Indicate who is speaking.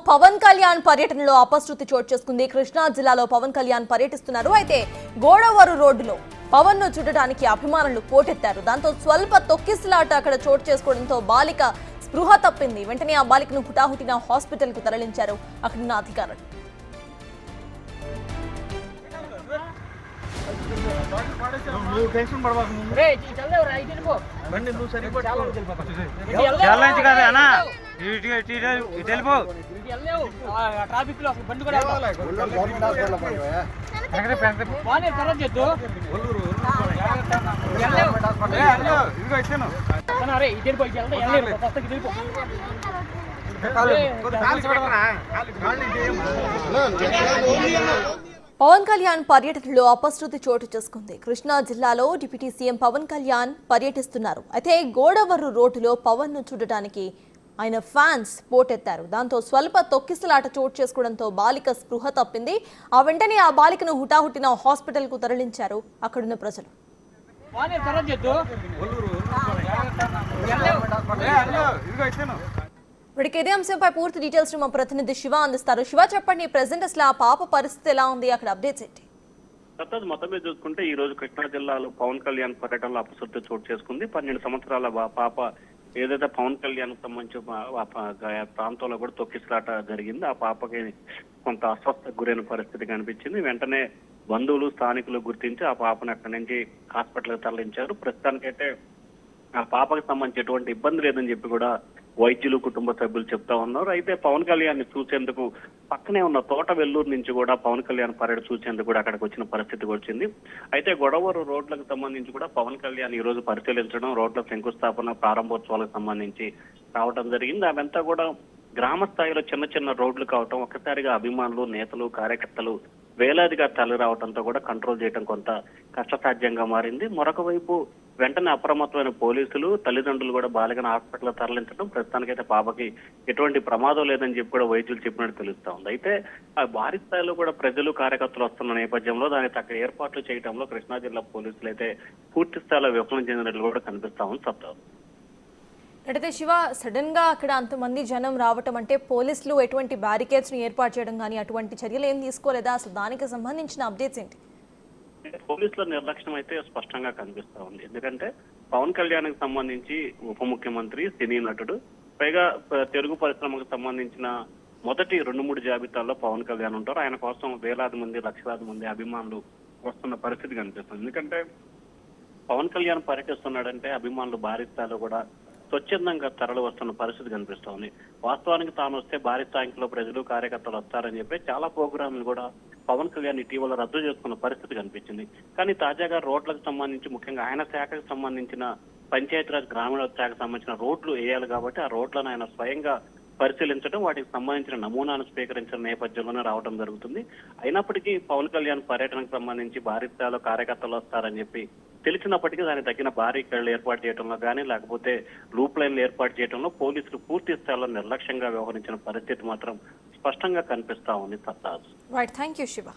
Speaker 1: పవన్ కళ్యాణ్ పర్యటనలో అపశృతి చోటు చేసుకుంది. కృష్ణా జిల్లాలో పవన్ కళ్యాణ్ పర్యటిస్తున్నారు. అయితే గోడవరు రోడ్డులో పవన్ ను చూడడానికి అభిమానులు పోటెత్తారు. దాంతో స్వల్ప తొక్కిసలాట అక్కడ చోటు చేసుకోవడంతో బాలిక స్పృహ తప్పింది. వెంటనే ఆ బాలికను హుటాహుటిన హాస్పిటల్ కు తరలించారు అక్కడున్న అధికారులు.
Speaker 2: ట్రాఫిక్ లో బండి కూడా
Speaker 1: పవన్ కళ్యాణ్ పర్యటనలో అపశృతి చోటు చేసుకుంది. కృష్ణా జిల్లాలో డిప్యూటీ సీఎం పవన్ కళ్యాణ్ పర్యటిస్తున్నారు. అయితే గోడవరు రోడ్డులో పవన్ ను చూడటానికి ఆయన ఫ్యాన్స్ పోటెత్తారు. దాంతో స్వల్ప తొక్కిసలాట చోటు చేసుకోవడంతో బాలిక స్పృహ తప్పింది. ఆ వెంటనే ఆ బాలికను హుటాహుటిన హాస్పిటల్ కు తరలించారు అక్కడున్న ప్రజలు. ఇప్పటికే ఇదే అంశంపై పూర్తి డీటెయిల్స్ మా ప్రతినిధి శివ అందిస్తారు. శివ, చెప్పండి, ప్రెసెంట్ అసలు ఆ పాప పరిస్థితి ఎలా ఉంది, అక్కడ అప్డేట్స్ ఏంటి?
Speaker 3: మొత్తం మీద చూసుకుంటే ఈ రోజు కృష్ణా జిల్లాలో పవన్ కళ్యాణ్ పర్యటనలో అపశృతి చోటు చేసుకుంది. 12 సంవత్సరాల పాప ఏదైతే పవన్ కళ్యాణ్ సంబంధించి ప్రాంతంలో కూడా తొక్కిసలాట జరిగింది. ఆ పాపకి కొంత అస్వస్థకు గురైన పరిస్థితి కనిపించింది. వెంటనే బంధువులు స్థానికులు గుర్తించి ఆ పాపను అక్కడి నుంచి హాస్పిటల్కి తరలించారు. ప్రస్తుతానికైతే ఆ పాపకి సంబంధించి ఎటువంటి ఇబ్బంది లేదని చెప్పి కూడా వైద్యులు కుటుంబ సభ్యులు చెప్తా ఉన్నారు. అయితే పవన్ కళ్యాణ్ ని చూసేందుకు పక్కనే ఉన్న తోట వెల్లూరు నుంచి కూడా పవన్ కళ్యాణ్ పర్యటన చూసేందుకు కూడా అక్కడికి వచ్చిన పరిస్థితి వచ్చింది. అయితే గొడవరు రోడ్లకు సంబంధించి కూడా పవన్ కళ్యాణ్ ఈ రోజు పరిశీలించడం, రోడ్ల శంకుస్థాపన ప్రారంభోత్సవాలకు సంబంధించి రావడం జరిగింది. అవంతా కూడా గ్రామ స్థాయిలో చిన్న చిన్న రోడ్లు కావటం, ఒక్కసారిగా అభిమానులు, నేతలు, కార్యకర్తలు వేలాదిగా తరలి రావడంతో కూడా కంట్రోల్ చేయడం కొంత కష్టసాధ్యంగా మారింది. మరొక వైపు వెంటనే అప్రమత్తమైన పోలీసులు, తల్లిదండ్రులు కూడా బాలికను హాస్పిటల్ తరలించడం, ప్రస్తుతానికైతే పాపకి ఎటువంటి ప్రమాదం లేదని చెప్పి కూడా వైద్యులు చెప్పినట్టు తెలుస్తా ఉంది. అయితే ఆ భారీ స్థాయిలో కూడా ప్రజలు, కార్యకర్తలు వస్తున్న నేపథ్యంలో దానికి తగ్గ ఏర్పాట్లు చేయడంలో కృష్ణా జిల్లా పోలీసులు అయితే పూర్తి స్థాయిలో విఫలం చెందినట్లు కూడా కనిపిస్తా ఉంది. సప్తారు
Speaker 1: అయితే శివ, సడన్ గా అక్కడ అంతమంది జనం రావటం అంటే పోలీసులు ఎటువంటి బ్యారికేడ్స్ ను ఏర్పాటు చేయడం కానీ అటువంటి చర్యలు ఏం తీసుకోలేదా? అసలు దానికి సంబంధించిన అప్డేట్స్ ఏంటి?
Speaker 3: పోలీసుల నిర్లక్ష్యం అయితే స్పష్టంగా కనిపిస్తా ఉంది. ఎందుకంటే పవన్ కళ్యాణ్ కి సంబంధించి ఉప ముఖ్యమంత్రి, సినీ నటుడు, పైగా తెలుగు పరిశ్రమకు సంబంధించిన మొదటి 2-3 జాబితాల్లో పవన్ కళ్యాణ్ ఉంటారు. ఆయన కోసం వేలాది మంది, లక్షలాది మంది అభిమానులు వస్తున్న పరిస్థితి కనిపిస్తుంది. ఎందుకంటే పవన్ కళ్యాణ్ పర్యటిస్తున్నాడంటే అభిమానులు భారీ స్థాయిలో కూడా స్వచ్ఛందంగా తరలి వస్తున్న పరిస్థితి కనిపిస్తోంది. వాస్తవానికి తాను వస్తే భారీ స్థాయిలో ప్రజలు, కార్యకర్తలు వస్తారని చెప్పి చాలా ప్రోగ్రాంలు కూడా పవన్ కళ్యాణ్ ఇటీవల రద్దు చేసుకున్న పరిస్థితి కనిపించింది. కానీ తాజాగా రోడ్లకు సంబంధించి, ముఖ్యంగా ఆయన శాఖకు సంబంధించిన పంచాయతీరాజ్ గ్రామీణ శాఖకు సంబంధించిన రోడ్లు వేయాలి కాబట్టి ఆ రోడ్లను ఆయన స్వయంగా పరిశీలించడం, వాటికి సంబంధించిన నమూనాను స్వీకరించిన నేపథ్యంలోనే రావడం జరుగుతుంది. అయినప్పటికీ పవన్ కళ్యాణ్ పర్యటనకు సంబంధించి భారీ స్థాయిలో కార్యకర్తలు వస్తారని చెప్పి తెలిసినప్పటికీ దానికి తగిన భారీ కళ్ళు ఏర్పాటు చేయడంలో కానీ, లేకపోతే లూప్ లైన్లు ఏర్పాటు చేయడంలో పోలీసులు పూర్తి స్థాయిలో నిర్లక్ష్యంగా వ్యవహరించిన పరిస్థితి మాత్రం స్పష్టంగా కనిపిస్తా ఉంది. సత్తాజ్.
Speaker 1: Right, thank you Shiva.